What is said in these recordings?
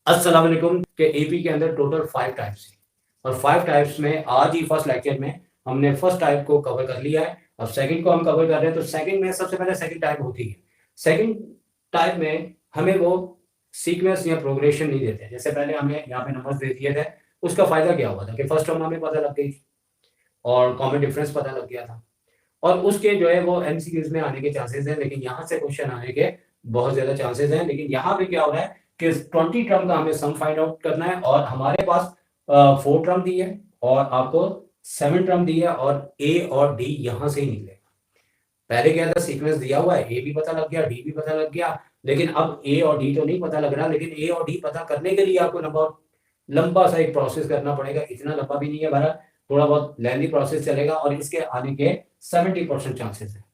अस्सलाम वालेकुम के एपी के अंदर टोटल 5 टाइप्स हैं और 5 टाइप्स में आज ही फर्स्ट लेक्चर में हमने फर्स्ट टाइप को कवर कर लिया है और सेकंड को हम कवर कर रहे हैं। तो सेकंड में सबसे पहले सेकंड टाइप होती है। सेकंड टाइप में हमें वो सीक्वेंस या प्रोग्रेशन नहीं देते। जैसे पहले हमें यहाँ पे नंबर्स दे दिए थे, उसका फायदा क्या हुआ था कि फर्स्ट टर्म हमें पता लग गई थी और कॉमन डिफरेंस पता लग गया था और उसके जो है वो एमसीक्यूज में आने के चांसेस हैं, लेकिन यहाँ से क्वेश्चन आने के बहुत ज्यादा चांसेस हैं। लेकिन यहाँ पे क्या हो रहा है कि 20 टर्म का हमें सम फाइंड आउट करना है और हमारे पास 4 टर्म दी है और आपको 7 टर्म दी है और ए और डी यहाँ से ही निकलेगा। पहले क्या था, सीक्वेंस दिया हुआ है, ए भी पता लग गया, डी भी पता लग गया, लेकिन अब ए और डी तो नहीं पता लग रहा। लेकिन ए और डी पता करने के लिए आपको लंबा सा एक प्रोसेस करना पड़ेगा। इतना लंबा भी नहीं है भरा, थोड़ा बहुत लेंथी प्रोसेस चलेगा और इसके आने के 70% चांसेस है,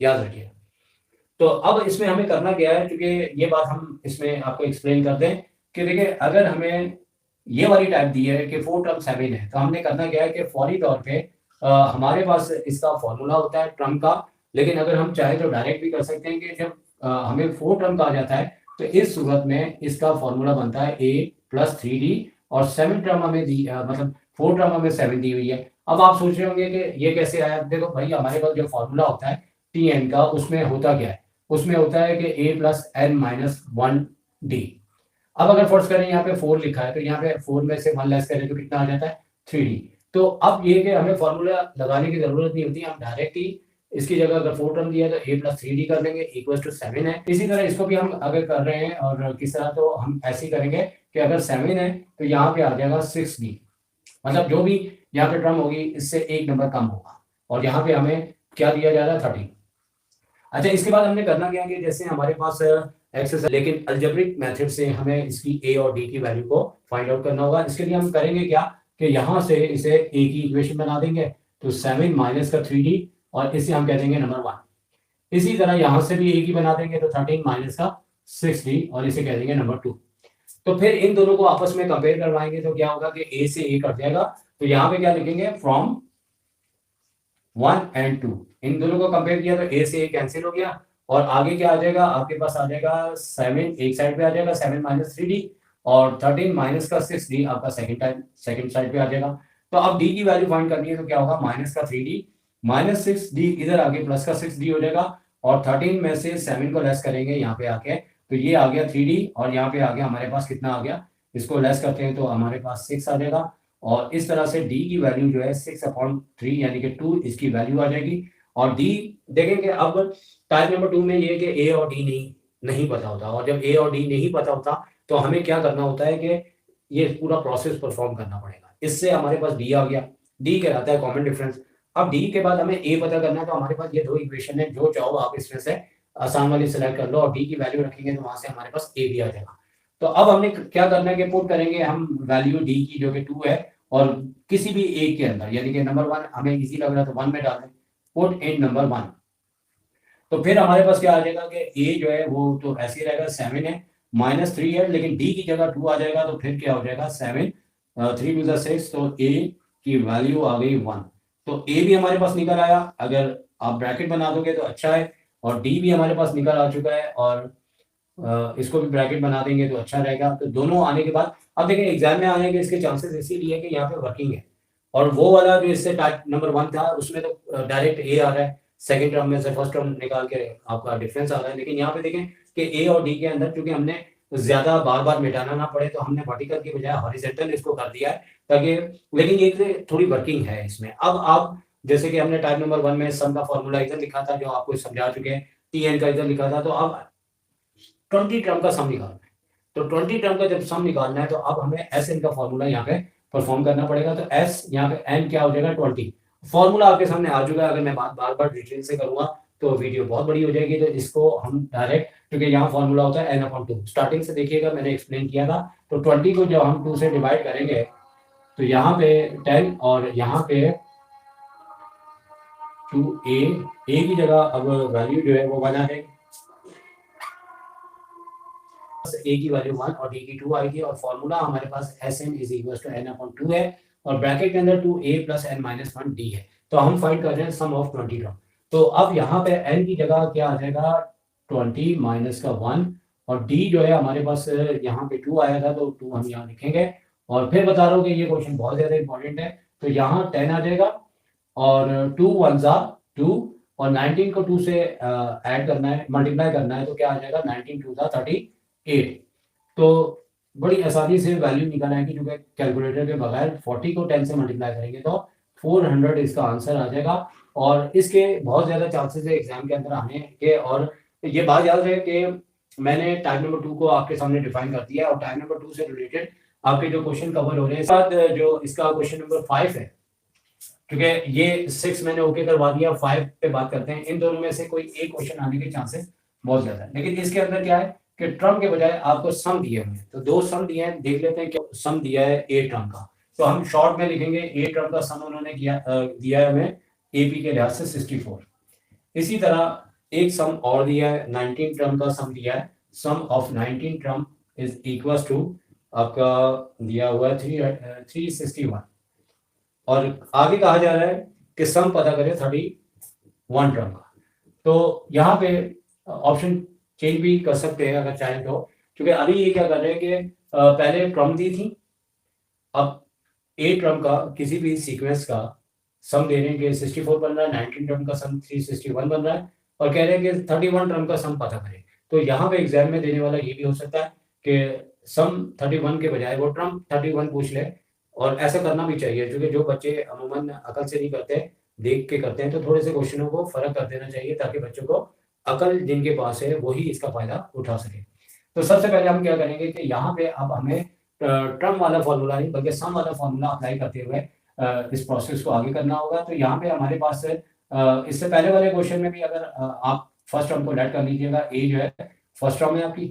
याद रखिए। तो अब इसमें हमें करना क्या है, क्योंकि ये बात हम इसमें आपको एक्सप्लेन कर दें कि देखिए अगर हमें ये वाली टाइप दी है कि 4 टर्म 7 है, तो हमने करना क्या है कि फौरी तौर पे हमारे पास इसका फॉर्मूला होता है टर्म का। लेकिन अगर हम चाहे तो डायरेक्ट भी कर सकते हैं कि जब हमें 4 टर्म का आ जाता है तो इस सूरत में इसका फॉर्मूला बनता है a + 3d और 7 टर्म हमें दी, मतलब 4 टर्म हमें 7 दी हुई है। अब आप सोच रहे होंगे कि ये कैसे आया। देखो भाई, हमारे पास जो फॉर्मूला होता है tn का, उसमें होता क्या है, उसमें होता है कि a + n - 1d। अब अगर फर्ज करें यहाँ पे 4 लिखा है तो यहाँ पे 4 में से 1 लेस करें तो कितना आ जाता है 3d। तो अब ये कि हमें फॉर्मूला लगाने की जरूरत नहीं होती, हम डायरेक्ट ही इसकी जगह अगर 4 टर्म दिया है तो a + 3d कर लेंगे, = 7 है। इसी तरह इसको भी हम अगर कर रहे हैं और किस तरह, तो हम ऐसे ही करेंगे कि अगर 7 है तो यहाँ पे आ जाएगा 6d, मतलब जो भी यहाँ पे टर्म होगी इससे 1 नंबर कम होगा और यहाँ पे हमें क्या दिया जा रहा है 13। अच्छा, इसके बाद हमने करना क्या है कि जैसे हमारे पास एक्सरसाइज, लेकिन अलजेब्रिक मेथड से हमें इसकी ए और डी की वैल्यू को फाइंड आउट करना होगा। इसके लिए हम करेंगे क्या कि यहाँ से इसे ए की इक्वेशन बना देंगे, तो 7 - 3d और इसे हम कह देंगे नंबर 1। इसी तरह यहाँ से भी ए की बना देंगे तो 13 - 6d और इसे कह देंगे नंबर 2। तो फिर इन दोनों को आपस में कंपेयर करवाएंगे तो क्या होगा कि ए से ए कट जाएगा, तो यहाँ पे क्या लिखेंगे फ्रॉम 1 और 2। इन दोनों को कंपेयर किया तो ए से ए कैंसिल हो गया और आगे क्या आ जाएगा, आपके पास आ जाएगा 7 एक साइड पे आ जाएगा, 7 - 3d और 13 - 6d आपका सेकंड साइड पे आ जाएगा। तो अब d की वैल्यू फाइंड करनी है तो क्या होगा, -3d - 6d इधर आगे +6d हो जाएगा और 13 में से 7 को लेस करेंगे यहाँ पे आके, तो ये आ गया 3d और यहाँ पे आ गया हमारे पास कितना आ गया, इसको लेस करते हैं तो हमारे पास 6 आ जाएगा और इस तरह से d की वैल्यू जो है 6/3 यानी कि 2 इसकी वैल्यू आ जाएगी। और d देखेंगे अब टाइप नंबर 2 में ये कि ए और डी नहीं पता होता, और जब ए और डी नहीं पता होता तो हमें क्या करना होता है कि ये पूरा प्रोसेस परफॉर्म करना पड़ेगा। इससे हमारे पास डी आ गया, डी कहलाता है कॉमन डिफरेंस। अब डी के बाद हमें ए पता करना है, तो हमारे पास ये 2 इक्वेशन है, जो चाहो आप इसमें से आसान वाली सिलेक्ट कर लो और डी की वैल्यू रखेंगे तो वहां से हमारे पास ए भी आ जाएगा। तो अब हमने क्या करना है कि पुट करेंगे हम वैल्यू डी की जो कि 2 है और किसी भी एक के अंदर, यानी कि नंबर 1 हमें इजी लग रहा है तो 1 में डाल दें, पुट इन नंबर 1। तो फिर हमारे पास क्या आ जाएगा कि ए जो है वो तो ऐसे ही रहेगा, 7 है -3 है, लेकिन डी की जगह 2 आ जाएगा तो फिर क्या हो जाएगा 7 3 2 6, तो ए की वैल्यू आ गई 1। तो ए भी हमारे पास निकल आया, अगर आप ब्रैकेट बना दोगे तो अच्छा है, और डी भी हमारे पास निकल आ चुका है और इसको भी ब्रैकेट बना देंगे तो अच्छा रहेगा। तो दोनों आने के बाद अब देखिए एग्जाम में आने के इसके चांसेस इसीलिए कि यहाँ पे वर्किंग है, और वो वाला जो इससे टाइप नंबर 1 था उसमें तो डायरेक्ट ए आ रहा है, सेकंड टर्म में से फर्स्ट टर्म निकाल के आपका डिफरेंस आ रहा है। लेकिन यहाँ पे देखें कि ए और डी के अंदर क्योंकि हमने ज्यादा बार बार मिटाना ना पड़े तो हमने वर्टिकल की बजाय हॉरिजॉन्टल इसको कर दिया है ताकि, लेकिन ये थोड़ी वर्किंग है इसमें। अब आप जैसे कि हमने टाइप नंबर 1 में सम का फॉर्मूला इधर लिखा था जो आपको समझा चुके हैं, टीएन का इधर लिखा था, तो अब 20 टर्म का सम निकालना है। तो 20 टर्म का जब सम निकालना है तो अब हमें एस एन का फॉर्मूला यहाँ पे परफॉर्म करना पड़ेगा। तो एस यहाँ पे एन क्या हो जाएगा 20। फॉर्मूला आपके सामने आ चुका है, अगर मैं बात बार बार डिटेल से करूंगा तो वीडियो बहुत बड़ी हो जाएगी, तो इसको हम डायरेक्ट, क्योंकि यहाँ फॉर्मूला होता है n/2, स्टार्टिंग से देखिएगा मैंने एक्सप्लेन किया था। तो 20 को जब हम 2 से डिवाइड करेंगे तो यहाँ पे 10 और यहाँ पे 2a, a की जगह अब वैल्यू जो है वो 1 आ जाएगी, ए की वैल्यू 1 और डी की 2 आएगी और फॉर्मूला हमारे पास Sn = n/2 है और ब्रैकेट के अंदर 2a + n - 1d है। तो हम फाइंड कर रहे हैं सम ऑफ 20 टर्म। तो अब यहाँ पे n की जगह क्या आ जाएगा 20 - 1 और डी जो है हमारे पास यहाँ पे 2 आया था, तो 2 हम यहाँ लिखेंगे। और फिर बता रहा हूँ कि ये क्वेश्चन बहुत ज्यादा इंपॉर्टेंट है, तो यहाँ 10 आ जाएगा और 2 1 जा 2 और 19 को 2 से ऐड करना है, मल्टीप्लाई करना है, तो क्या आ जाएगा 19 2 जा 38। तो बड़ी आसानी से वैल्यू निकाल आएगी, जो कि कैलकुलेटर के बगैर 40 को 10 से मल्टीप्लाई करेंगे तो 400 इसका आंसर आ जाएगा। और इसके बहुत ज्यादा चांसेस है एग्जाम के अंदर आने के। और ये बात याद रहे कि मैंने टाइप नंबर 2 को आपके सामने डिफाइन कर दिया, और टाइप नंबर 2 से रिलेटेड आपके जो क्वेश्चन कवर हो रहे हैं, साथ जो इसका क्वेश्चन नंबर 5 है, क्योंकि ये 6 मैंने ओके करवा दिया, 5 पे बात करते हैं। इन दोनों में से कोई एक क्वेश्चन आने के चांसेस बहुत ज्यादा है, लेकिन इसके अंदर क्या है कि ट्रम के बजाय आपको सम दिए हुए हैं। तो 2 सम दिए हैं, देख लेते हैं क्या सम दिया है ए ट्रम का। तो हम शॉर्ट में लिखेंगे ए ट्रम का सम उन्होंने दिया है हमें एपी के लिहाज से 64। इसी तरह एक सम और दिया है, 19 टर्म का सम दिया है। Sum of 19 term is equal to आपका दिया हुआ है 361। और आगे कहा जा रहा है कि सम पता करें 31 टर्म का। तो यहाँ पे ऑप्शन चेंज भी कर सकते हैं अगर चाहें तो, क्योंकि अभी ये क्या कर रहे हैं कि पहले टर्म दी थी, अब ए टर्म का किसी भी सीक्वेंस का सम दे रहे हैं कि 64 बन रहा है, 19 टर्म का सम 361 बन रहा है, और कह रहे हैं कि 31 टर्म का सम पता करें। तो यहाँ पे एग्जाम में देने वाला ये भी हो सकता है कि सम 31 के बजाय वो टर्म 31 पूछ ले। और ऐसा करना भी चाहिए, क्योंकि जो बच्चे अमूमन अकल से नहीं करते, देख के करते हैं, तो थोड़े से क्वेश्चनों को फर्क कर देना चाहिए, ताकि बच्चों को अकल जिनके पास है वही इसका फायदा उठा सके। तो सबसे पहले हम क्या करेंगे कि यहाँ पे अब हमें टर्म वाला फॉर्मूला नहीं बल्कि सम वाला फॉर्मूला अप्लाई करते हुए इस प्रोसेस को आगे करना होगा। तो यहाँ पे हमारे पास इससे पहले वाले क्वेश्चन में भी अगर आप फर्स्ट टर्म को लेट कर लीजिएगा, ए जो है फर्स्ट टर्म है आपकी,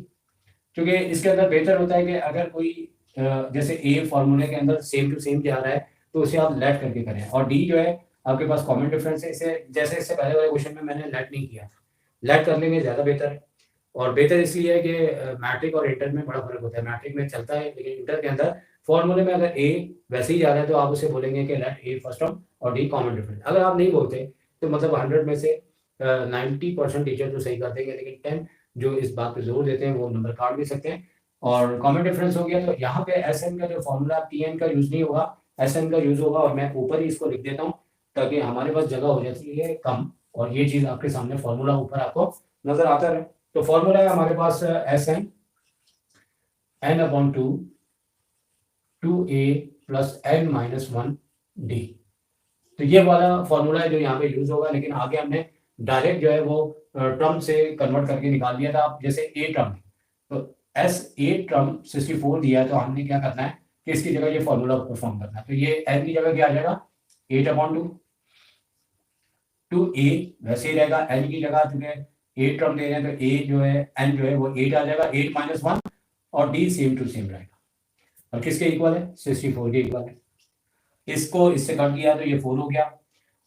क्योंकि इसके अंदर बेहतर होता है कि अगर कोई जैसे ए फॉर्मूले के अंदर सेम टू सेम जा रहा है तो उसे आप लेट करके करें। और डी जो है आपके पास कॉमन डिफरेंस है, इसे जैसे इससे पहले वाले क्वेश्चन में मैंने लेट नहीं किया, लेट कर लेंगे ज्यादा बेहतर है। और बेहतर इसलिए है कि मैट्रिक और इंटर में बड़ा फर्क होता है, मैट्रिक में चलता है लेकिन इंटर के अंदर फॉर्मूले में अगर ए वैसे ही जा रहा है तो आप उसे बोलेंगे कि लेट ए फर्स्ट टर्म और डी कॉमन डिफरेंस। अगर आप नहीं बोलते तो मतलब 100 में से 90% टीचर तो सही कर देंगे, लेकिन 10 जो इस बात पे जोर देते हैं वो नंबर काट भी सकते हैं। और कॉमन डिफरेंस हो गया, तो यहाँ पे एस एन का जो फॉर्मूला टी एन का यूज नहीं होगा, एस एन का यूज होगा। और मैं ऊपर ही इसको लिख देता हूँ ताकि हमारे पास जगह हो जाती है कम, और ये चीज आपके सामने फॉर्मूला ऊपर आपको नजर आता है। तो फॉर्मूला है हमारे पास एस एन एन अपॉन 2 ए प्लस एन माइनस 1 डी। तो ये वाला फॉर्मूला है जो यहाँ पे यूज होगा, लेकिन आगे हमने डायरेक्ट जो है वो टर्म से कन्वर्ट करके निकाल दिया था। जैसे ए टर्म, तो एस ए टर्म 64 दिया है, तो हमने क्या करना है कि इसकी जगह ये फॉर्मूला परफॉर्म करना है। तो ये एन की जगह क्या आ जाएगा 8 अपॉन 2 ए वैसे ही रहेगा, एन की जगह चूंकि ए टर्म दे रहे हैं तो ए जो है एन जो है वो 8 आ जाएगा, 8 माइनस 1, और डी सेम टू सेम रहेगा। और किसके इक्वल है 64 के इक्वल है। इसको इससे कट किया तो ये 4 हो गया,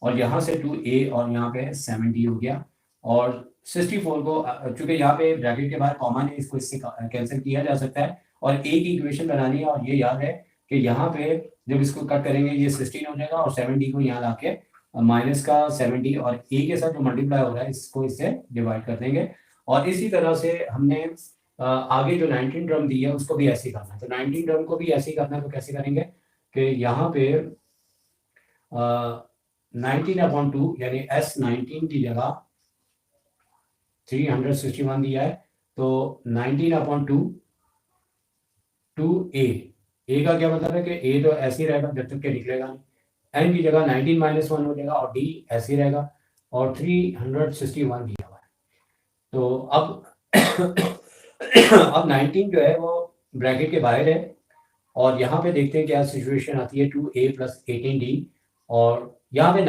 और यहाँ से 2a और यहाँ पे 7d हो गया। और 64 को चूंकि यहाँ पे ब्रैकेट के बाहर कॉमन है, इसको इससे कैंसिल किया जा सकता है। और a की इक्वेशन बनानी है, और ये याद है कि यहाँ पे जब इसको कट करेंगे ये 16 हो जाएगा, और 7d को यहाँ लाके माइनस का 7d और a के साथ जो मल्टीप्लाई हो रहा है इसको इससे डिवाइड कर देंगे। और इसी तरह से हमने आगे जो 19 टर्म दी है उसको भी ऐसे ही करना है। तो 19 टर्म को भी ऐसे ही करना है, तो कैसे करेंगे कि यहाँ पे 19 अपॉन 2 यानी एस 19 की जगह 361 दिया है, तो 19 अपॉन 2 ए का क्या मतलब है कि ए तो ऐसे ही रहेगा जब तक के निकलेगा नहीं, एन की जगह 19 माइनस 1 हो जाएगा, और डी ऐसे ही रहेगा, और 361 दिया हुआ है। तो अब अब 19 जो है वो ब्रैकेट के बाहर है, और यहाँ पे देखते हैं क्या सिचुएशन आती है 2a प्लस 18d। और यहाँ पे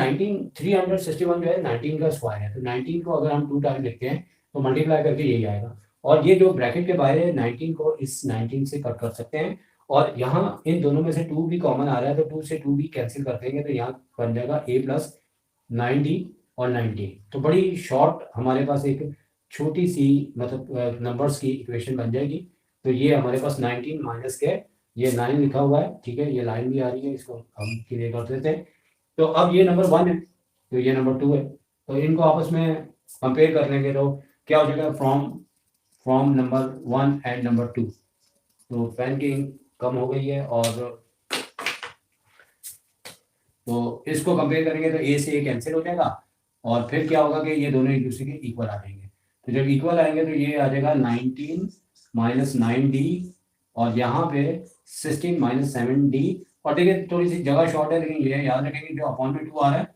361 जो है 19 का स्क्वायर है, तो 19 को अगर हम 2 टाइम लिखते हैं तो मल्टीप्लाई करके यही आएगा। और ये जो ब्रैकेट के बाहर है 19 को इस 19 से कट कर सकते हैं, और यहाँ इन दोनों में से 2 भी कॉमन आ रहा है, तो 2 से 2 भी कैंसिल कर देंगे, तो यहाँ बन जाएगा a प्लस 9d और 9d। तो बड़ी शॉर्ट हमारे पास एक छोटी सी मतलब नंबर्स की इक्वेशन बन जाएगी। तो ये हमारे पास 19 माइनस के ये 9 लिखा हुआ है, ठीक है, ये लाइन भी आ रही है, इसको हम क्लियर कर देते हैं। तो अब ये नंबर 1 है, तो ये नंबर 2 है, तो इनको आपस में कंपेयर कर लेंगे तो क्या हो जाएगा from from number 1 and number 2। तो पेन की इंक कम हो गई है, और तो इसको कंपेयर करेंगे तो ए से ए कैंसिल हो जाएगा, और फिर क्या होगा कि ये दोनों एक दूसरे के इक्वल आ जाएंगे। तो जब इक्वल आएंगे तो ये आ जाएगा 19 माइनस 9d, और यहाँ पे 16 माइनस 7d। और देखिए थोड़ी सी जगह शॉर्ट है, लेकिन ये याद रखेंगे जो अपॉन में 2 आ रहा है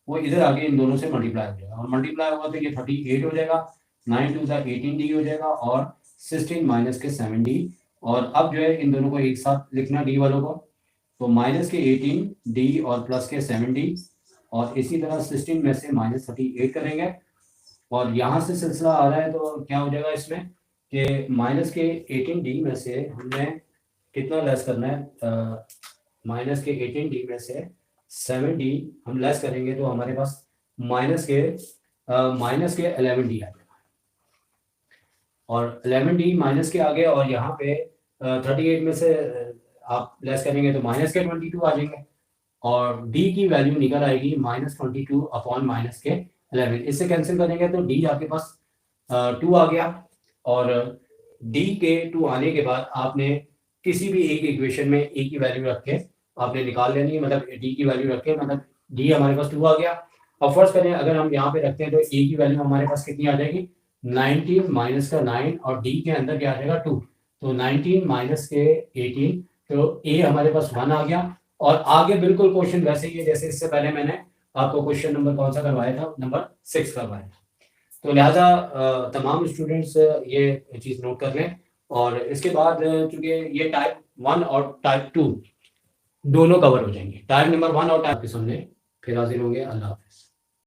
वो इधर आके इन दोनों से मल्टीप्लाई हो जाएगा, और मल्टीप्लाई होगा तो ये 38 हो जाएगा, 9 टू 18d हो जाएगा, और 16 माइनस के 7d। और अब जो है इन दोनों को एक साथ लिखना d वालों को, तो माइनस के 18d और प्लस के 7d, और इसी तरह 16 में से माइनस 38 करेंगे, और यहाँ से सिलसिला आ रहा है तो क्या हो जाएगा इसमें कि माइनस के 18d में से हमने कितना लेस करना है, माइनस के 18d में से 7d हम लेस करेंगे तो हमारे पास माइनस के 11d आ जाएगा, और 11d माइनस के आगे, और यहाँ पे 38 में से आप लेस करेंगे तो माइनस के 22 आ जाएंगे, और d की वैल्यू निकल आएगी -22 अपॉन माइनस के 11। इससे कैंसिल करेंगे तो d आपके पास 2 आ गया, और d के 2 आने के बाद आपने किसी भी एक इक्वेशन में a की वैल्यू रख के आपने निकाल लेनी है, मतलब d की वैल्यू रख के, मतलब d हमारे पास 2 आ गया। अब फर्स्ट करें, अगर हम यहाँ पे रखते हैं तो a की वैल्यू हमारे पास कितनी आ जाएगी, 19 माइनस का 9, और d के अंदर क्या आ जाएगा 2, तो 19 माइनस के 18, तो a हमारे पास 1 आ गया। और आगे बिल्कुल क्वेश्चन वैसे ही है जैसे इससे पहले मैंने आपको क्वेश्चन नंबर कौन सा करवाया था, नंबर 6 करवाया था। तो लिहाजा तमाम स्टूडेंट्स ये चीज नोट कर लें, और इसके बाद चूंकि ये टाइप 1 और टाइप 2 दोनों कवर हो जाएंगे, टाइप नंबर 1 और टाइप के सामने फिर हाजिर होंगे। अल्लाह हाफिज।